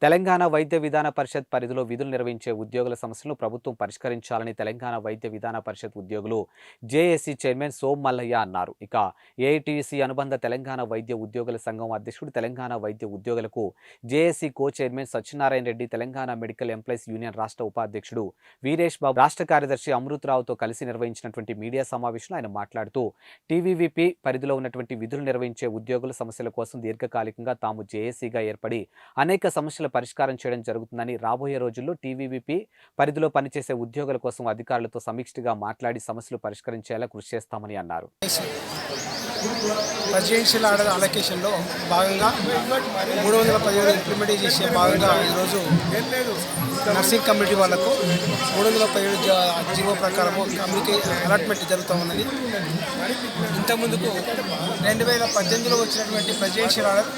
తెలంగాణ వైద్య విధాన పరిషత్ పరిధిలో విధులు నిర్వహించే ఉద్యోగుల సమస్యలను ప్రభుత్వం పరిష్కరించాలని తెలంగాణ వైద్య విధాన పరిషత్ ఉద్యోగులు జేఏసీ చైర్మన్ సోమ్ మల్లయ్య అన్నారు. ఇక ఏఐటీయూసీ అనుబంధ తెలంగాణ వైద్య ఉద్యోగుల సంఘం అధ్యక్షుడు, తెలంగాణ వైద్య ఉద్యోగులకు జేఏసీ కో chairman Satyanarayana Reddy, Telangana medical employees union రాష్ట్ర ఉపాధ్యక్షుడు వీరేష్ బాబు, రాష్ట్ర కార్యదర్శి అమృతరావుతో కలిసి నిర్వహించినటువంటి మీడియా సమావేశంలో ఆయన మాట్లాడుతూ టీవీవీపీ పరిధిలో ఉన్నటువంటి విధులు నిర్వహించే ఉద్యోగుల సమస్యల కోసం దీర్ఘకాలికంగా తాము జేఏసీగా ఏర్పడి అనేక సమస్యల పరిష్కారం చేయడం జరుగుతుందని, రాబోయే రోజుల్లో టీవీవీపీ పరిధిలో పనిచేసే ఉద్యోగుల కోసం అధికారులతో సమీక్షగా మాట్లాడి సమస్యలు పరిష్కరించేలా కృషి చేస్తామని అన్నారు. ప్రెసిడెన్షియల్ ఆర్డర్ అలొకేషన్లో భాగంగా 317 ఇంప్లిమెంట్ చేసే భాగంగా ఈరోజు నర్సింగ్ కమ్యూనిటీ వాళ్లకు 317 జీవో ప్రకారము కమ్యూనిటీ అలాట్మెంట్ జరుగుతూ ఉన్నది. ఇంతకుముందుకు 2018లో వచ్చినటువంటి ప్రెసిడెన్షియల్ ఆర్డర్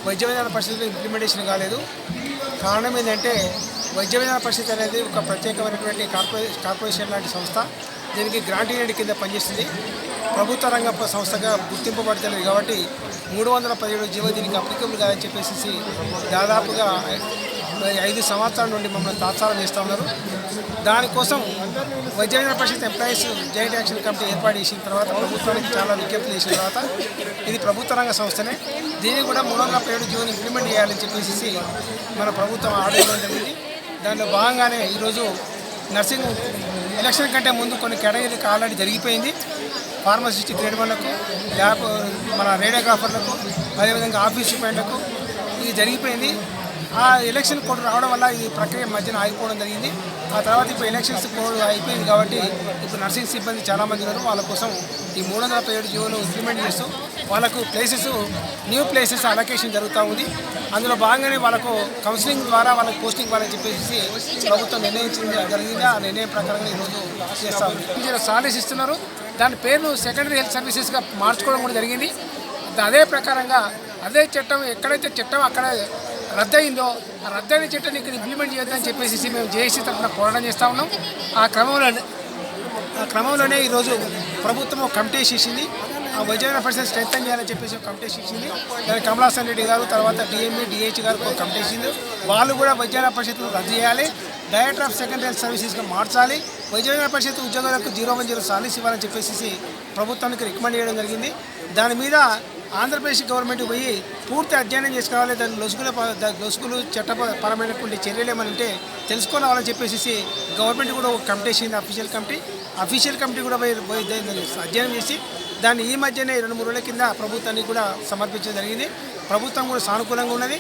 వైద్య విధాన పరిస్థితుల్లో ఇంప్లిమెంటేషన్ కాలేదు. కారణం ఏంటంటే వైద్య విధాన పరిస్థితి అనేది ఒక ప్రత్యేకమైనటువంటి కార్పొరేషన్ లాంటి సంస్థ. దీనికి గ్రాంటీనెడ్ కింద పనిచేస్తుంది. ప్రభుత్వ రంగ సంస్థగా గుర్తింపబడతలేదు కాబట్టి 317 జీవో దీనికి అప్లికబుల్ కాదని చెప్పేసి దాదాపుగా 5 సంవత్సరాల నుండి మమ్మల్ని తాత్సారం చేస్తూ ఉన్నారు. దానికోసం వైద్య విధాన పరిషత్ ఎంప్లాయీస్ జాయింట్ యాక్షన్ కమిటీ ఏర్పాటు చేసిన తర్వాత ప్రభుత్వానికి చాలా విజ్ఞప్తులు చేసిన తర్వాత ఇది ప్రభుత్వ రంగ సంస్థనే, దీన్ని కూడా 317 జీవోని ఇంప్లిమెంట్ చేయాలని చెప్పేసి మన ప్రభుత్వం ఆర్డర్ ఇవ్వడం జరిగింది. దాంట్లో భాగంగానే ఈరోజు నర్సింగ్ ఎలక్షన్ కంటే ముందు కొన్ని కేటగిరీలకు ఆల్రెడీ జరిగిపోయింది. ఫార్మసిస్ట్ గ్రేడ్ 1లకు, ల్యాబ్ మన రేడియోగ్రాఫర్లకు, అదేవిధంగా ఆఫీస్ సూపరింటెండెంట్లకు ఇది జరిగిపోయింది. ఆ ఎలక్షన్ కోడ్ రావడం వల్ల ఈ ప్రక్రియ మధ్యన ఆగిపోవడం జరిగింది. ఆ తర్వాత ఇప్పుడు ఎలక్షన్స్ కోడ్ అయిపోయింది కాబట్టి ఇప్పుడు నర్సింగ్ సిబ్బంది చాలామంది ఉన్నారు. వాళ్ళ కోసం ఈ 317 జీవోలు ఇంప్లిమెంట్ చేస్తూ వాళ్ళకు న్యూ ప్లేసెస్ అలొకేషన్ జరుగుతూ ఉంది. అందులో భాగంగానే వాళ్ళకు కౌన్సిలింగ్ ద్వారా వాళ్ళకి పోస్టింగ్ ఇవ్వాలని చెప్పేసి ప్రభుత్వం నిర్ణయించింది జరిగింది. ఆ నిర్ణయం ప్రకారంగా ఈరోజు చేస్తూ ఉంది. సాలరీస్ ఇస్తున్నారు. దాని పేరును సెకండరీ హెల్త్ సర్వీసెస్గా మార్చుకోవడం కూడా జరిగింది. అదే ప్రకారంగా అదే చట్టం ఎక్కడైతే చట్టం అక్కడ రద్దయిందో ఆ రద్దయిన చట్టాన్ని ఇక్కడ ఇంప్లిమెంట్ చేయొద్దని చెప్పేసి మేము జేఏసీ తరఫున పోరాటం చేస్తూ ఉన్నాం. ఆ క్రమంలోనే ఈరోజు ప్రభుత్వం ఒక కమిటీ చేసింది. ఆ వైద్య విధాన పరిషత్ స్ట్రెంథన్ చేయాలని చెప్పేసి ఒక కమిటీ ఇచ్చింది. దానికి కమలాసన్ రెడ్డి గారు, తర్వాత డిఎంఈ డిహెచ్ గారు ఒక కమిటీ ఇచ్చింది. వాళ్ళు కూడా వైద్య విధాన పరిషత్ను రద్దు చేయాలి, డైరెక్టర్ ఆఫ్ సెకండరీ హెల్త్ సర్వీసెస్గా మార్చాలి, వైద్య విధాన పరిషత్ ఉద్యోగులకు 010 సాలరీస్ ఇవ్వాలని చెప్పేసి ప్రభుత్వానికి రికమెండ్ చేయడం జరిగింది. దాని మీద ఆంధ్రప్రదేశ్ గవర్నమెంట్ పోయి పూర్తి అధ్యయనం చేసుకోవాలి. దాని లొసుగులు చట్టపరమైనటువంటి చర్యలు ఏమని ఉంటే తెలుసుకోవాలని చెప్పేసి గవర్నమెంట్ కూడా ఒక కమిటీ వేసింది, అఫీషియల్ కమిటీ కూడా పోయి అధ్యయనం చేసి దాన్ని ఈ మధ్యనే 2-3 రోజుల కింద ప్రభుత్వానికి కూడా సమర్పించడం జరిగింది. ప్రభుత్వం కూడా సానుకూలంగా ఉన్నది.